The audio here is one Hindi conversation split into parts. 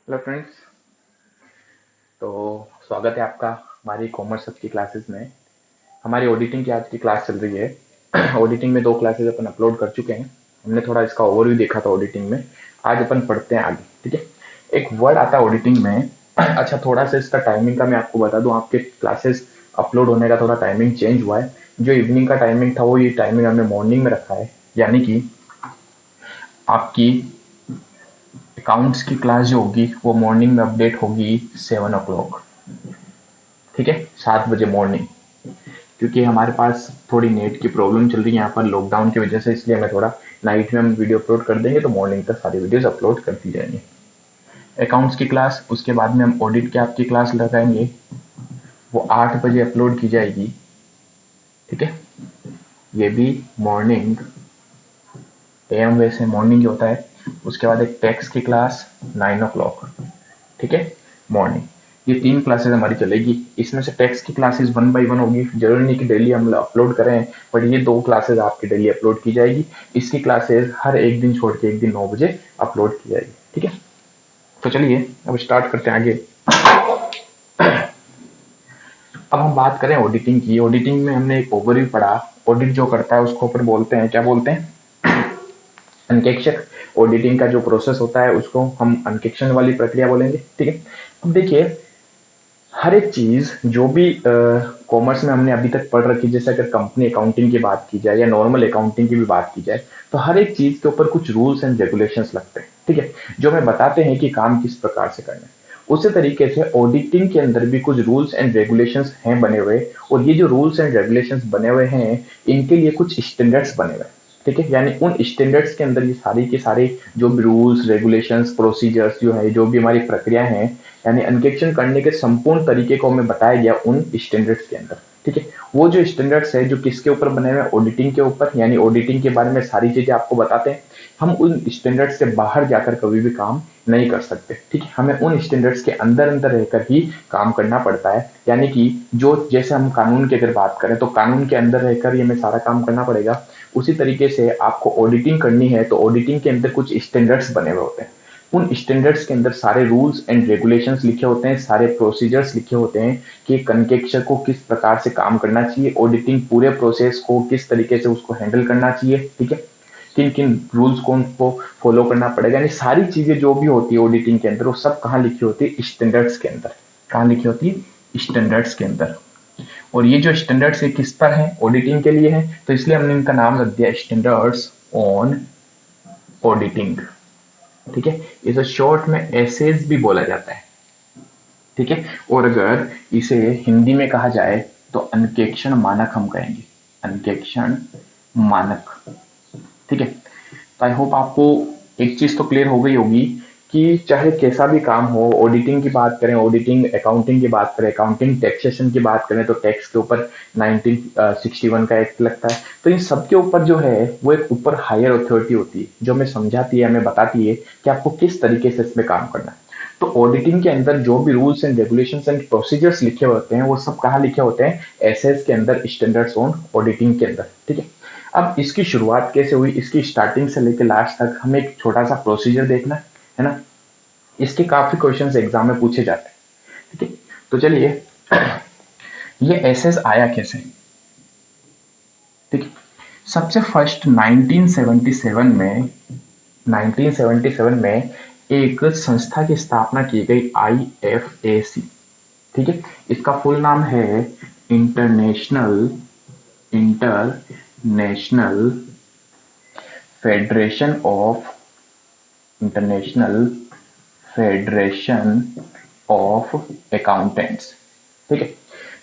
Hello friends. तो स्वागत है आपका हमारी कॉमर्स सब की क्लासेस में। हमारी ऑडिटिंग की आज की क्लास चल रही है। ऑडिटिंग में दो क्लासेस अपन अपलोड कर चुके हैं। हमने थोड़ा इसका ओवरव्यू देखा था ऑडिटिंग में। आज अपन पढ़ते हैं आगे, ठीक है। एक वर्ड आता है ऑडिटिंग में। अच्छा, थोड़ा सा इसका टाइमिंग का मैं आपको बता दूं। आपके क्लासेस अपलोड होने का थोड़ा टाइमिंग चेंज हुआ है। जो इवनिंग का टाइमिंग था वो ये टाइमिंग हमने मॉर्निंग में रखा है। यानी कि आपकी अकाउंट्स की क्लास जो होगी वो मॉर्निंग में अपडेट होगी 7 o'clock, ठीक है, 7 बजे मॉर्निंग। क्योंकि हमारे पास थोड़ी नेट की प्रॉब्लम चल रही है यहाँ पर लॉकडाउन की वजह से, इसलिए हमें थोड़ा नाइट में हम वीडियो अपलोड कर देंगे तो मॉर्निंग तक सारी वीडियोस अपलोड कर दी जाएंगी। अकाउंट्स की क्लास, उसके बाद में हम ऑडिट की आपकी क्लास लगाएंगे, वो 8 बजे अपलोड की जाएगी, ठीक है। ये भी मॉर्निंग, एम वैसे मॉर्निंग ही होता है। उसके बाद एक टैक्स की क्लास 9 o'clock, ठीक है, मॉर्निंग। ये तीन क्लासेस हमारी चलेगी। इसमें से टेक्स्ट की क्लासेस 1 by 1 होगी। जरूरी नहीं कि डेली हम अपलोड करें, बट ये दो क्लासेस आपकी डेली अपलोड की जाएगी। इसकी क्लासेस हर एक दिन छोड़ के एक दिन 9 बजे अपलोड की जाएगी, ठीक है। तो चलिए अब स्टार्ट करते हैं आगे। अब हम बात करें ऑडिटिंग की। ऑडिटिंग में हमने एक ओवरव्यू पढ़ा। ऑडिट जो करता है उसको ऊपर बोलते हैं, क्या बोलते हैं, अंकेक्षक। ऑडिटिंग का जो प्रोसेस होता है उसको हम अंकेक्षण वाली प्रक्रिया बोलेंगे, ठीक है। अब देखिए, हर एक चीज जो भी कॉमर्स में हमने अभी तक पढ़ रखी, जैसे अगर कंपनी अकाउंटिंग की बात की जाए या नॉर्मल अकाउंटिंग की भी बात की जाए, तो हर एक चीज के ऊपर कुछ रूल्स एंड रेगुलेशंस लगते हैं, ठीक है, जो हमें बताते हैं कि काम किस प्रकार से करना है। उसी तरीके से ऑडिटिंग के अंदर भी कुछ रूल्स एंड रेगुलेशंस हैं बने हुए, और ये जो रूल्स एंड रेगुलेशंस बने हुए हैं इनके लिए कुछ स्टैंडर्ड्स बने हुए हैं, ठीक है। यानी उन स्टैंडर्ड्स के अंदर ये सारी के सारे जो भी रूल्स रेगुलेशंस प्रोसीजर्स जो है, जो भी हमारी प्रक्रिया है, यानी अंकेक्षण करने के संपूर्ण तरीके को हमें बताया गया उन स्टैंडर्ड्स के अंदर, ठीक है। वो जो स्टैंडर्ड्स है जो किसके ऊपर बने हुए हैं, ऑडिटिंग के ऊपर, यानी ऑडिटिंग के बारे में सारी चीजें आपको बताते हैं। हम उन स्टैंडर्ड्स से बाहर जाकर कभी भी काम नहीं कर सकते, ठीक है। हमें उन स्टैंडर्ड्स के अंदर अंदर रहकर ही काम करना पड़ता है। यानी कि जो, जैसे हम कानून की अगर बात करें तो कानून के अंदर रहकर ही हमें सारा काम करना पड़ेगा। उसी तरीके से आपको ऑडिटिंग करनी है तो ऑडिटिंग के अंदर कुछ स्टैंडर्ड्स बने हुए होते हैं। उन स्टैंडर्ड्स के अंदर सारे रूल्स एंड रेगुलेशंस लिखे होते हैं, सारे प्रोसीजर्स लिखे होते हैं कि कंकेक्षक को किस प्रकार से काम करना चाहिए, ऑडिटिंग पूरे प्रोसेस को किस तरीके से उसको हैंडल करना चाहिए, ठीक है। किन किन रूल्स को उनको फॉलो करना पड़ेगा, यानी सारी चीजें जो भी होती है ऑडिटिंग के अंदर वो सब कहाँ लिखी होती है, स्टैंडर्ड्स के अंदर। कहाँ लिखी होती है, स्टैंडर्ड्स के अंदर। और ये जो स्टैंडर्ड्स है किस पर है, ऑडिटिंग के लिए है, तो इसलिए हमने इनका नाम रख दिया स्टैंडर्ड्स ऑन ऑडिटिंग, ठीक है। इसे शॉर्ट में एसएस भी बोला जाता है, ठीक है। और अगर इसे हिंदी में कहा जाए तो अंकेक्षण मानक हम कहेंगे, अंकेक्षण मानक, ठीक है। तो आई होप आपको एक चीज तो क्लियर हो गई होगी कि चाहे कैसा भी काम हो, ऑडिटिंग की बात करें, ऑडिटिंग अकाउंटिंग की बात करें, अकाउंटिंग टैक्सेशन की बात करें तो टैक्स के ऊपर 1961 का एक्ट लगता है। तो इन सब के ऊपर जो है वो एक ऊपर हायर अथॉरिटी होती है जो हमें समझाती है, हमें बताती है कि आपको किस तरीके से इसमें काम करना है। तो ऑडिटिंग के अंदर जो भी rules and regulations and procedures लिखे होते हैं वो सब कहाँ लिखे होते हैं, एसएस के अंदर, स्टैंडर्ड्स ऑन ऑडिटिंग के अंदर, ठीक है। अब इसकी शुरुआत कैसे हुई, इसकी स्टार्टिंग से लेकर लास्ट तक हमें एक छोटा सा प्रोसीजर देखना है ना। इसके काफी क्वेश्चंस एग्जाम में पूछे जाते हैं, ठीक है। तो चलिए, ये एसएस आया कैसे, ठीक है। सबसे फर्स्ट 1977 में, 1977 में एक संस्था की स्थापना की गई, आईएफएसी, ठीक है। इसका फुल नाम है international international federation of international federation of accountants, ठीक है।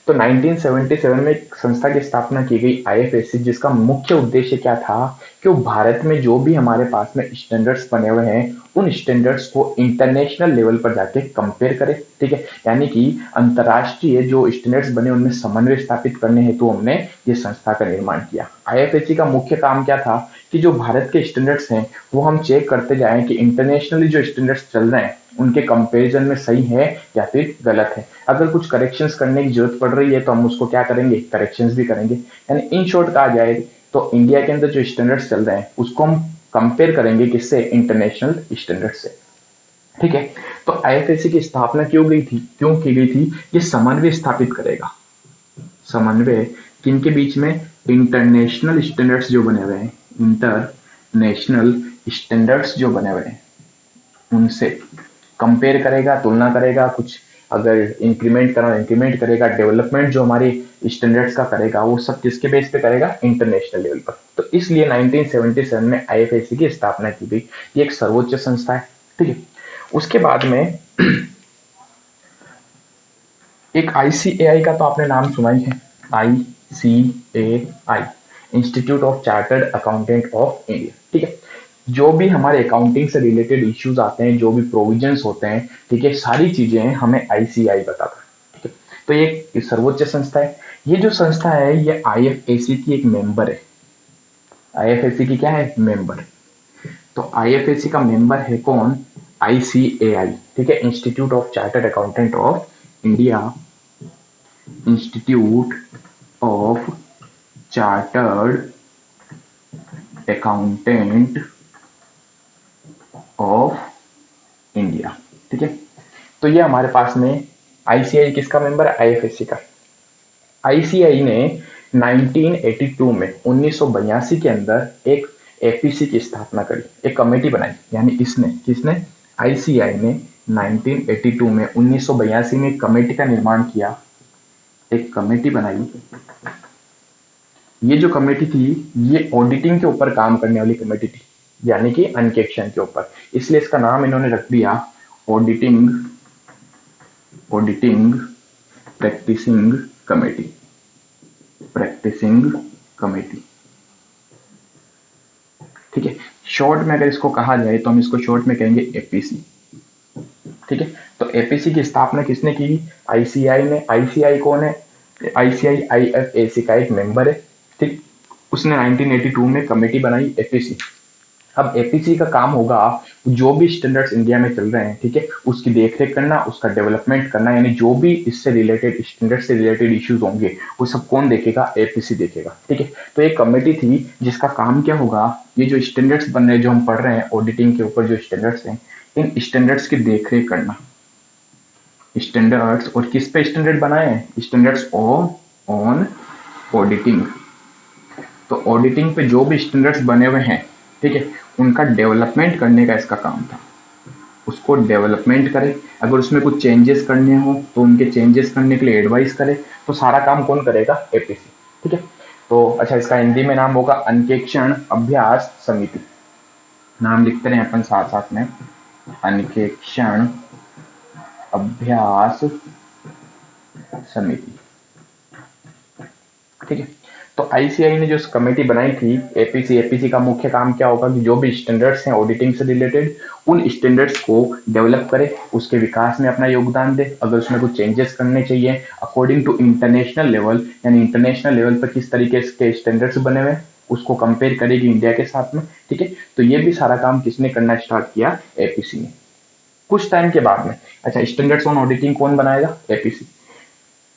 तो 1977 में एक संस्था की स्थापना की गई आईएफएससी, जिसका मुख्य उद्देश्य क्या था कि वो भारत में जो भी हमारे पास में स्टैंडर्ड्स बने हुए हैं उन स्टैंडर्ड्स को इंटरनेशनल लेवल पर जाके कंपेयर करे, ठीक है। यानी कि अंतर्राष्ट्रीय जो स्टैंडर्ड्स बने उनमें समन्वय स्थापित करने हेतु हमने ये संस्था का निर्माण किया। आईएफएससी का मुख्य काम क्या था कि जो भारत के स्टैंडर्ड्स हैं वो हम चेक करते जाएं कि इंटरनेशनली जो स्टैंडर्ड्स चल रहे हैं उनके कंपैरिजन में सही है या फिर गलत है। अगर कुछ करेक्शंस करने की जरूरत पड़ रही है तो हम उसको क्या करेंगे, करेक्शंस भी करेंगे। यानी इन शॉर्ट कहा जाए तो इंडिया के अंदर जो स्टैंडर्ड्स चल रहे हैं उसको हम कंपेयर करेंगे किससे, इंटरनेशनल स्टैंडर्ड से। ठीक है। तो आईएफएससी की स्थापना क्यों की गई थी? ये समन्वय स्थापित करेगा। समन्वय किनके बीच में? इंटरनेशनल स्टैंडर्ड्स जो बने हुए हैं, इंटरनेशनल स्टैंडर्ड्स जो बने हुए हैं उनसे कंपेयर करेगा, तुलना करेगा, कुछ अगर इंक्रीमेंट करेगा, डेवलपमेंट जो हमारे स्टैंडर्ड्स का करेगा वो सब किसके बेस पे करेगा? इंटरनेशनल लेवल पर। तो इसलिए 1977 में आईएफएससी की स्थापना की गई। ये एक सर्वोच्च संस्था है। ठीक है। उसके बाद में एक आईसीएआई का तो आपने नाम सुना ही है। ICAI, institute of chartered accountant of India. ठीक है। जो भी हमारे अकाउंटिंग से रिलेटेड इश्यूज आते हैं, जो भी प्रोविजंस होते हैं, ठीक है, सारी चीजें हमें आईसीएआई बताता है। ठीक है। तो ये एक सर्वोच्च संस्था है। ये जो संस्था है ये आईएफएससी की एक मेंबर है। आईएफएससी की क्या है? मेंबर। तो आईएफएससी का मेंबर है कौन? आईसीएआई। ठीक है, institute of chartered accountant of India, institute of chartered accountant of India. ठीक है। तो ये हमारे पास में आईसीआई किसका मेंबर है? आईएफएससी का। आईसीआई ने 1982 में 1982 के अंदर एक एपीसी की स्थापना करी, एक कमेटी बनाई। यानी इसने, किसने? आईसीआई ने 1982 में 1982 में एक कमेटी का निर्माण किया, एक कमेटी बनाई। ये जो कमेटी थी ये ऑडिटिंग के ऊपर काम करने वाली कमेटी थी, यानी कि अंकेक्षण के ऊपर। इसलिए इसका नाम इन्होंने रख दिया auditing auditing practising committee. Practising committee. ठीक है। शॉर्ट में अगर इसको कहा जाए तो हम इसको शॉर्ट में कहेंगे एपीसी। ठीक है। तो एपीसी की स्थापना किसने की? आईसीआई ने। आईसीआई कौन है? आईसीआई आईएफएसी का एक मेंबर है। ठीक। उसने 1982 में कमेटी बनाई एपीसी। अब एपीसी का काम होगा जो भी स्टैंडर्ड्स इंडिया में चल रहे हैं, ठीक है, उसकी देखरेख करना, उसका डेवलपमेंट करना। यानी जो भी इससे रिलेटेड, स्टैंडर्ड से रिलेटेड इश्यूज होंगे वो सब कौन देखेगा? एपीसी देखेगा। ठीक है। तो एक कमेटी थी जिसका काम क्या होगा? ये जो स्टैंडर्ड्स बन रहे हैं, जो हम पढ़ रहे हैं ऑडिटिंग के ऊपर, जो स्टैंडर्ड्स हैं, इन स्टैंडर्ड्स की देखरेख करना। स्टैंडर्ड्स, और किस पे स्टैंडर्ड बनाए हैं? Standards on auditing. तो ऑडिटिंग पे जो भी स्टैंडर्ड्स बने हुए हैं, ठीक है, उनका डेवलपमेंट करने का इसका काम था। उसको डेवलपमेंट करे, अगर उसमें कुछ चेंजेस करने हो तो उनके चेंजेस करने के लिए एडवाइस करे। तो सारा काम कौन करेगा? एपीसी। ठीक है। तो अच्छा, इसका हिंदी में नाम होगा अंकेक्षण अभ्यास समिति। नाम लिखते रहे अपन साथ साथ में, अंकेक्षण अभ्यास समिति। ठीक है। तो आईसीआई ने जो कमेटी बनाई थी एपीसी, एपीसी का मुख्य काम क्या होगा कि जो भी स्टैंडर्ड्स हैं ऑडिटिंग से रिलेटेड, उन स्टैंडर्ड्स को डेवलप करे, उसके विकास में अपना योगदान दे। अगर उसमें कुछ चेंजेस करने चाहिए अकॉर्डिंग टू इंटरनेशनल लेवल, यानी इंटरनेशनल लेवल पर किस तरीके के स्टैंडर्ड्स बने हुए उसको कंपेयर करेगी इंडिया के साथ में। ठीक है। तो ये भी सारा काम किसने करना स्टार्ट किया? एपीसी ने। कुछ टाइम के बाद में, अच्छा, स्टैंडर्ड्स ऑन ऑडिटिंग कौन बनाएगा? एपीसी।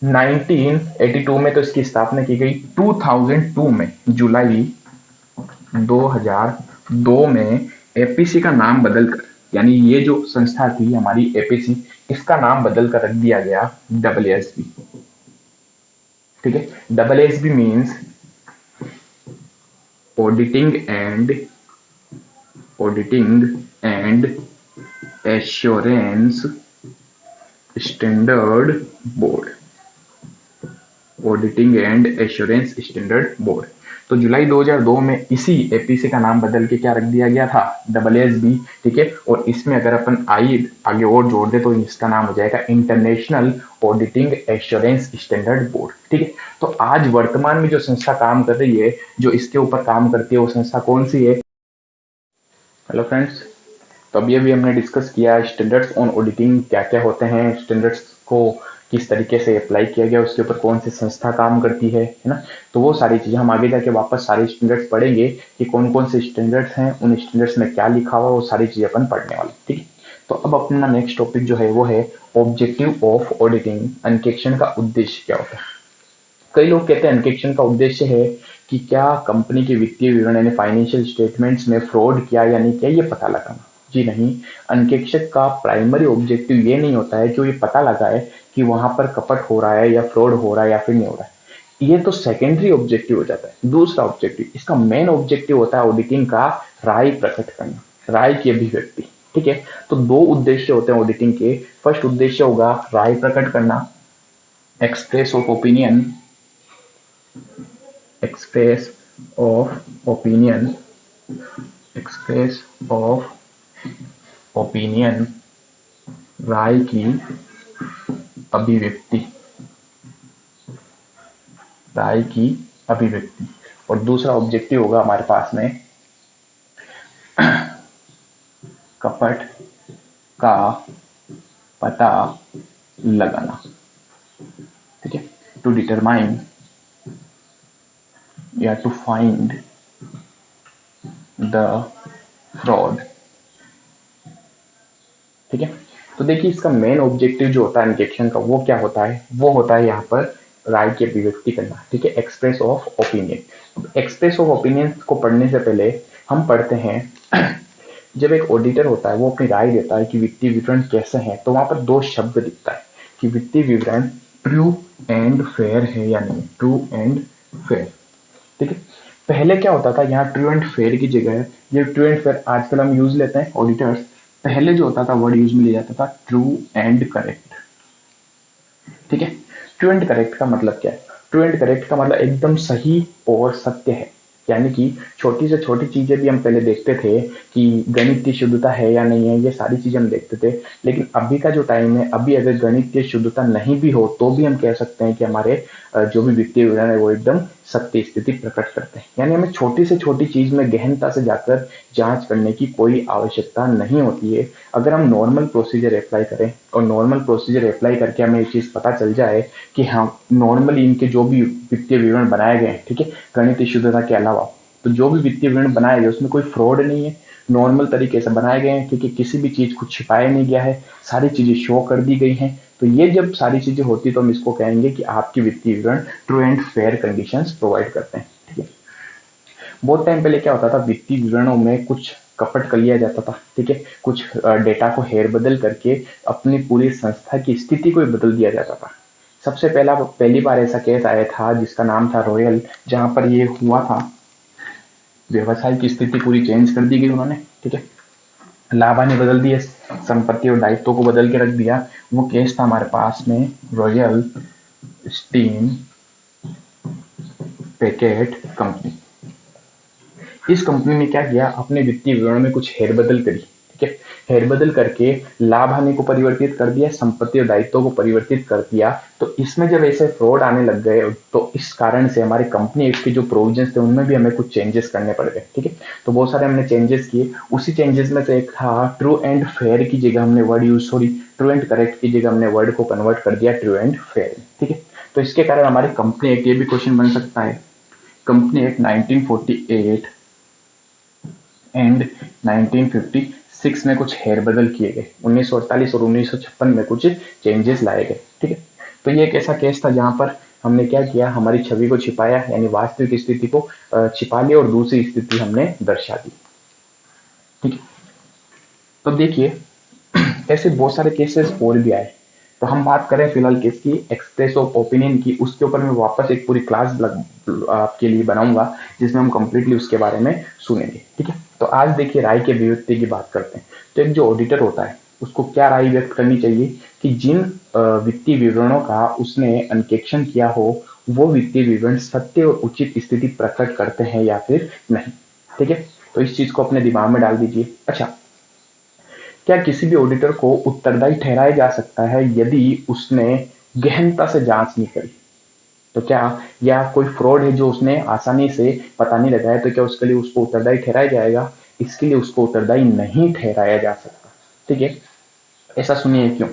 1982 में तो इसकी स्थापना की गई। 2002 में, जुलाई 2002 में एपीसी का नाम बदलकर, यानी ये जो संस्था थी हमारी एपीसी, इसका नाम बदलकर रख दिया गया डब्ल्यूएसबी। ठीक है। WSB means auditing and assurance standard board. Auditing and assurance standard board. तो जुलाई 2002 में इसी एपीसी का नाम बदल के क्या रख दिया गया था? डब्ल्यूएसबी। ठीक है। और इसमें अगर अपन आगे और जोड़ दे तो इसका नाम हो जाएगा international auditing assurance standard board. ठीक है। तो आज वर्तमान में जो संस्था काम कर रही है, जो इसके ऊपर काम करती है, वो संस्था कौन सी है? Hello friends. तो अभी हमने डिस्कस किया स्टैंडर्ड्स ऑन ऑडिटिंग क्या क्या होते हैं, स्टैंडर्ड्स को किस तरीके से अप्लाई किया गया, उसके ऊपर कौन सी संस्था काम करती है ना। तो वो सारी चीजें हम आगे जाके वापस सारे स्टैंडर्ड्स पढ़ेंगे कि कौन कौन से स्टैंडर्ड्स हैं, उन स्टैंडर्ड्स में क्या लिखा हुआ, वो सारी चीजें अपन पढ़ने वाले। ठीक है। तो अब अपना नेक्स्ट टॉपिक जो है वो है ऑब्जेक्टिव ऑफ ऑडिटिंग। अंकेक्षण का उद्देश्य क्या होता है? कई लोग कहते हैं अंकेक्षण का उद्देश्य है कि क्या कंपनी के वित्तीय विवरण यानी फाइनेंशियल स्टेटमेंट्स में फ्रॉड किया या नहीं किया, ये पता लगाना। जी नहीं, अंकेक्षक का प्राइमरी ऑब्जेक्टिव ये नहीं होता है कि वो ये पता लगाए कि वहां पर कपट हो रहा है या फ्रॉड हो रहा है या फिर नहीं हो रहा है। ये तो सेकेंडरी ऑब्जेक्टिव हो जाता है। दूसरा ऑब्जेक्टिव, इसका मेन ऑब्जेक्टिव होता है ऑडिटिंग का राय प्रकट करना, राय की अभिव्यक्ति। ठीक है, तो दो उद्देश्य होते हैं ऑडिटिंग के। फर्स्ट उद्देश्य होगा राय प्रकट करना, express of opinion, express of opinion, express of opinion, राय की अभिव्यक्ति, राय की अभिव्यक्ति। और दूसरा ऑब्जेक्टिव होगा हमारे पास में कपट का पता लगाना। ठीक है, टू डिटरमाइन या टू फाइंड द फ्रॉड। ठीक है, तो देखिए इसका मेन ऑब्जेक्टिव जो होता है अंकेक्षण का वो क्या होता है, वो होता है यहाँ पर राय की अभिव्यक्ति करना। ठीक है, express of opinion. Express of opinion को पढ़ने से पहले हम पढ़ते हैं जब एक ऑडिटर होता है वो अपनी राय देता है कि वित्तीय विवरण कैसे हैं, तो वहां पर दो शब्द दिखता है कि वित्तीय विवरण ट्रू एंड फेयर है या नहीं, ट्रू एंड फेयर। ठीक है, पहले क्या होता था, यहाँ ट्रू एंड फेयर की जगह ये ट्रू एंड फेयर आजकल हम यूज लेते हैं ऑडिटर्स। पहले जो होता था वर्ड यूज में लिया जाता था ट्रू एंड करेक्ट। ठीक है, ट्रू एंड करेक्ट का मतलब क्या है? ट्रू एंड करेक्ट का मतलब एकदम सही और सत्य है। यानी कि छोटी से छोटी चीजें भी हम पहले देखते थे कि गणित की शुद्धता है या नहीं है, ये सारी चीजें हम देखते थे। लेकिन अभी का जो टाइम है, अभी अगर गणित की शुद्धता नहीं भी हो तो भी हम कह सकते हैं कि हमारे जो भी वित्तीय विवरण है वो एकदम सत्य स्थिति प्रकट करते हैं। यानी हमें छोटी से छोटी चीज में गहनता से जाकर जांच करने की कोई आवश्यकता नहीं होती है। अगर हम नॉर्मल प्रोसीजर अप्लाई करें और नॉर्मल प्रोसीजर अप्लाई करके हमें ये चीज पता चल जाए कि हाँ नॉर्मली इनके जो भी वित्तीय विवरण बनाए गए हैं, ठीक है, गणितीय शुद्धता के अलावा, तो जो भी वित्तीय विवरण बनाए गए उसमें कोई फ्रॉड नहीं है, नॉर्मल तरीके से बनाए गए हैं, क्योंकि किसी भी चीज को छिपाया नहीं गया है, सारी चीजें शो कर दी गई हैं। तो ये जब सारी चीजें होती तो हम इसको कहेंगे कि आपकी वित्तीय विवरण true and fair conditions provide करते हैं। ठीक है, बहुत टाइम पहले क्या होता था, वित्तीय विवरणों में कुछ कपट कर लिया जाता था। ठीक है, कुछ डेटा को हेर बदल करके अपनी पूरी संस्था की स्थिति को बदल दिया जाता था। सबसे पहली बार ऐसा केस आया था जिसका नाम था रॉयल, जहां पर ये हुआ था, व्यवसाय की स्थिति पूरी चेंज कर दी गई उन्होंने। ठीक है, लाभ हानि बदल दिए, संपत्ति और दायित्व को बदल के रख दिया। वो केस था हमारे पास में रॉयल स्टीम पैकेट कंपनी। इस कंपनी ने क्या किया, अपने वित्तीय विवरण में कुछ हेरबदल करी। ठीक है, हेरबदल करके लाभ हानि को परिवर्तित कर दिया, संपत्ति और दायित्व को परिवर्तित कर दिया। तो इसमें जब ऐसे फ्रॉड आने लग गए तो इस कारण से हमारी कंपनी एक्ट के जो प्रोविजंस थे उनमें भी हमें कुछ चेंजेस करने पड़ गए। ठीक है, तो बहुत सारे हमने चेंजेस किए। उसी चेंजेस में से एक था ट्रू एंड फेयर की जगह हमने word use, sorry, true and correct की जगह हमने वर्ड को कन्वर्ट कर दिया ट्रू एंड फेयर। ठीक है, तो इसके कारण हमारी कंपनी एक्ट, ये भी क्वेश्चन बन सकता है, कंपनी एक्ट 1948 एंड 1956 में कुछ हेरबदल किए गए, 1948 और 1956 में कुछ चेंजेस लाए गए। ठीक है, तो ये एक ऐसा केस था जहां पर हमने क्या किया, हमारी छवि को छिपाया, यानी वास्तविक स्थिति को छिपा लिया और दूसरी स्थिति हमने दर्शा दी। ठीक है, तो देखिए ऐसे बहुत सारे केसेस और भी आए। तो हम बात करें फिलहाल किसकी, एक्सप्रेस ऑफ ओपिनियन की। उसके ऊपर मैं वापस एक पूरी क्लास आपके लिए बनाऊंगा जिसमें हम कंप्लीटली उसके बारे में सुनेंगे। ठीक है, तो आज देखिए राय के अभिव्यक्ति की बात करते हैं। तो एक जो ऑडिटर होता है उसको क्या राय व्यक्त करनी चाहिए कि जिन वित्तीय विवरणों का उसने अंकेक्षण किया हो वो वित्तीय विवरण सत्य और उचित स्थिति प्रकट करते हैं या फिर नहीं। ठीक है, तो इस चीज को अपने दिमाग में डाल दीजिए। अच्छा, क्या किसी भी ऑडिटर को उत्तरदायी ठहराया जा सकता है यदि उसने गहनता से जांच नहीं करी? तो क्या, या कोई फ्रॉड है जो उसने आसानी से पता नहीं लगाया, तो क्या उसके लिए उसको उत्तरदायी ठहराया जाएगा? इसके लिए उसको उत्तरदायी नहीं ठहराया जा सकता। ठीक है, ऐसा सुनिए क्यों।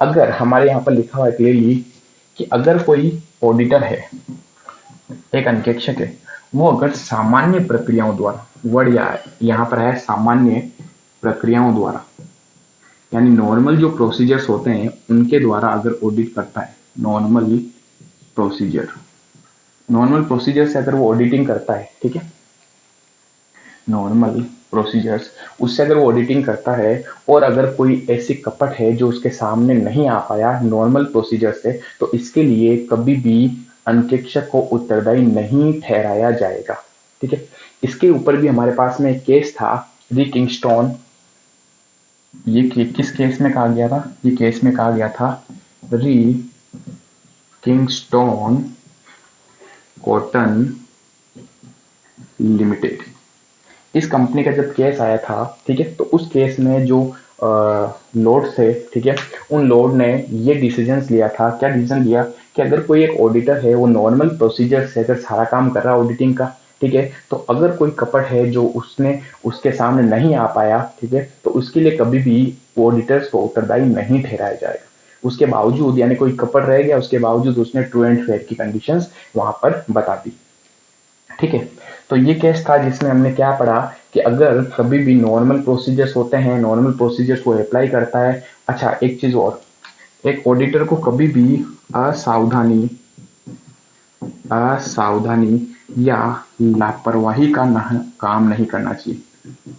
अगर हमारे यहाँ पर लिखा हुआ है क्लियरली कि अगर कोई ऑडिटर है, एक अंकेक्षक है, वो अगर सामान्य प्रक्रियाओं द्वारा, वर्ड यहाँ पर है सामान्य प्रक्रियाओं द्वारा, यानी नॉर्मल जो प्रोसीजर्स होते हैं उनके द्वारा अगर ऑडिट करता है, नॉर्मल प्रोसीजर, नॉर्मल प्रोसीजर से अगर वो ऑडिटिंग करता है, ठीक है, नॉर्मल प्रोसीजर्स, उससे अगर वो ऑडिटिंग करता है और अगर कोई ऐसी कपट है जो उसके सामने नहीं आ पाया नॉर्मल प्रोसीजर से, तो इसके लिए कभी भी अंकेक्षक को उत्तरदायी नहीं ठहराया जाएगा। ठीक है, इसके ऊपर भी हमारे पास में एक केस था, री किंगस्टन। ये किस केस में कहा गया था? ये केस में कहा गया था री किंगस्टन कॉटन लिमिटेड। इस कंपनी का जब केस आया था, ठीक है, तो उस केस में जो लोड थे, ठीक है, उन लोड ने ये डिसीजंस लिया था। क्या डिसीजन लिया कि अगर कोई एक ऑडिटर है वो नॉर्मल प्रोसीजर से अगर सारा काम कर रहा है ऑडिटिंग का, ठीक है, तो अगर कोई कपट है जो उसने उसके सामने नहीं आ पाया, ठीक है, तो उसके लिए कभी भी ऑडिटर्स को उत्तरदायी नहीं ठहराया जाएगा। उसके बावजूद, यानी कोई कपट रह गया, उसके बावजूद उसने ट्रू एंड फेयर की कंडीशंस वहां पर बता दी। ठीक है, तो ये केस था जिसमें हमने क्या पढ़ा कि अगर कभी भी नॉर्मल प्रोसीजर्स होते हैं, नॉर्मल प्रोसीजर्स को अप्लाई करता है। अच्छा, एक चीज और, एक ऑडिटर को कभी भी असावधानी असावधानी या लापरवाही का काम नहीं करना चाहिए।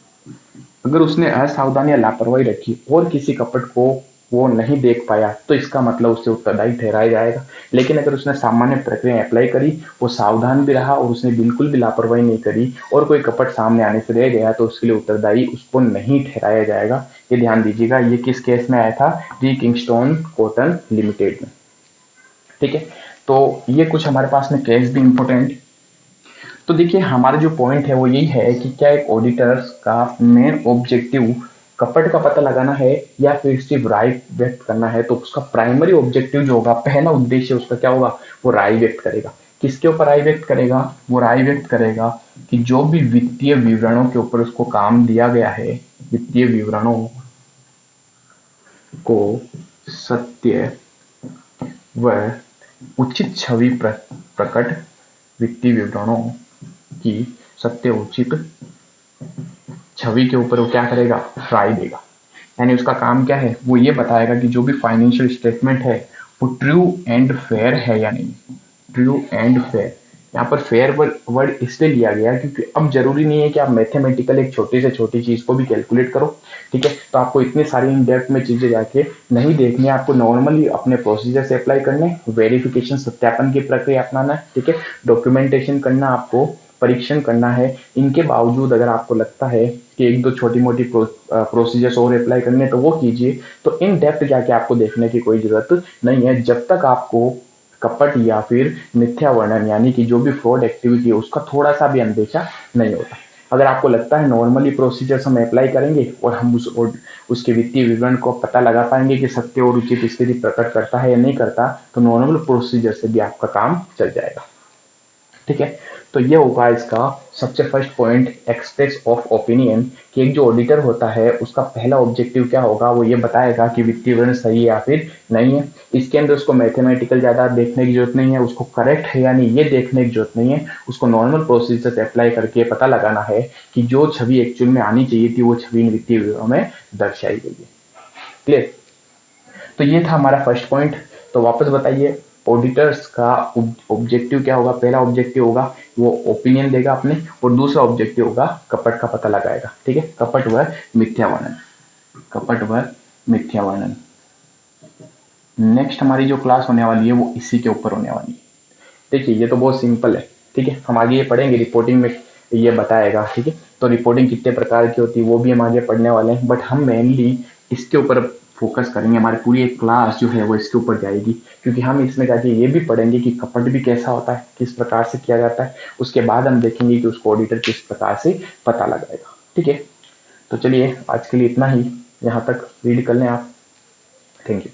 अगर उसने असावधानी या लापरवाही रखी और किसी कपट को वो नहीं देख पाया, तो इसका मतलब उससे उत्तरदायी ठहराया जाएगा। लेकिन अगर उसने सामान्य प्रक्रिया अप्लाई करी, वो सावधान भी रहा और उसने बिल्कुल भी लापरवाही नहीं करी और कोई कपट सामने आने से रह गया, तो उसके लिए उत्तरदायी उसको नहीं ठहराया जाएगा। ये ध्यान दीजिएगा। ये किस केस में आया था? री किंगस्टन कॉटन लिमिटेड में। ठीक है, तो ये कुछ हमारे पास में केस भी इंपॉर्टेंट। तो देखिए, हमारा जो पॉइंट है वो यही है कि क्या एक ऑडिटर का मेन ऑब्जेक्टिव कपट का पता लगाना है या फिर सिर्फ राय व्यक्त करना है। तो उसका प्राइमरी ऑब्जेक्टिव जो होगा, पहला उद्देश्य उसका क्या होगा? वो राय व्यक्त करेगा। किसके ऊपर राय व्यक्त करेगा? वो राय व्यक्त करेगा कि जो भी वित्तीय विवरणों के ऊपर उसको काम दिया गया है, वित्तीय विवरणों को सत्य व उचित छवि प्रकट, वित्तीय विवरणों की सत्य उचित छवि के ऊपर वो क्या करेगा? राय देगा। यानी उसका काम क्या है? वो ये बताएगा कि जो भी फाइनेंशियल स्टेटमेंट है वो ट्रू एंड फेयर है या नहीं। ट्रू एंड फेयर, यहाँ पर फेयर वर्ड इसलिए लिया गया क्योंकि अब जरूरी नहीं है कि आप मैथमेटिकल एक छोटी से छोटी चीज को भी कैलकुलेट करो। ठीक है, तो आपको इतनी सारी इन डेप्थ में चीजें जाके नहीं देखनी है। आपको नॉर्मली अपने प्रोसीजर से अप्लाई करने, वेरिफिकेशन सत्यापन की प्रक्रिया अपनाना है। ठीक है, डॉक्यूमेंटेशन करना, आपको परीक्षण करना है। इनके बावजूद अगर आपको लगता है कि एक दो छोटी मोटी प्रोसीजर्स और अप्लाई करने, तो वो कीजिए। तो इन डेप्थ जाके आपको देखने की कोई जरूरत नहीं है, जब तक आपको कपट या फिर मिथ्या वर्णन यानी कि जो भी फ्रॉड एक्टिविटी है उसका थोड़ा सा भी अंदेशा नहीं होता। अगर आपको लगता है नॉर्मली प्रोसीजर्स हम अप्लाई करेंगे और हम उसके वित्तीय विवरण को पता लगा पाएंगे कि सत्य और उचित स्थिति प्रकट करता है या नहीं करता, तो नॉर्मल प्रोसीजर से भी आपका काम चल जाएगा। ठीक है, तो ये होगा इसका सबसे first point, express of opinion, कि एक जो ऑडिटर होता है उसका पहला ऑब्जेक्टिव क्या होगा? वो ये बताएगा कि वित्तीय विवरण सही है या फिर नहीं है। इसके अंदर उसको मैथमेटिकल ज्यादा देखने की जरूरत नहीं है, उसको करेक्ट है या नहीं ये देखने की जरूरत नहीं है। उसको नॉर्मल प्रोसीजर से अप्लाई करके पता लगाना है कि जो छवि एक्चुअल में आनी चाहिए थी वो छवि वित्तीय विवरण में दर्शाई गई है। क्लियर? तो ये था हमारा फर्स्ट पॉइंट। तो वापस बताइए, ऑडिटर्स का ऑब्जेक्टिव क्या होगा? पहला ऑब्जेक्टिव होगा वो ओपिनियन देगा अपने, और दूसरा ऑब्जेक्टिव होगा कपट का पता लगाएगा। ठीक है, कपट व मिथ्या वर्णन, कपट व मिथ्या वर्णन। नेक्स्ट हमारी जो क्लास होने वाली है वो इसी के ऊपर होने वाली है। देखिए, ये तो बहुत सिंपल है। ठीक है, हम आगे ये पढ़ेंगे, रिपोर्टिंग में ये बताएगा। ठीक है, तो रिपोर्टिंग कितने प्रकार की होती है वो भी हम आगे पढ़ने वाले हैं, बट हम मेनली इसके ऊपर फोकस करेंगे। हमारी पूरी एक क्लास जो है वो इसके ऊपर जाएगी, क्योंकि हम इसमें जाके ये भी पढ़ेंगे कि कपट भी कैसा होता है, किस प्रकार से किया जाता है। उसके बाद हम देखेंगे कि उसको ऑडिटर किस प्रकार से पता लगाएगा। ठीक है, तो चलिए आज के लिए इतना ही, यहाँ तक रीड कर लें आप। Thank you.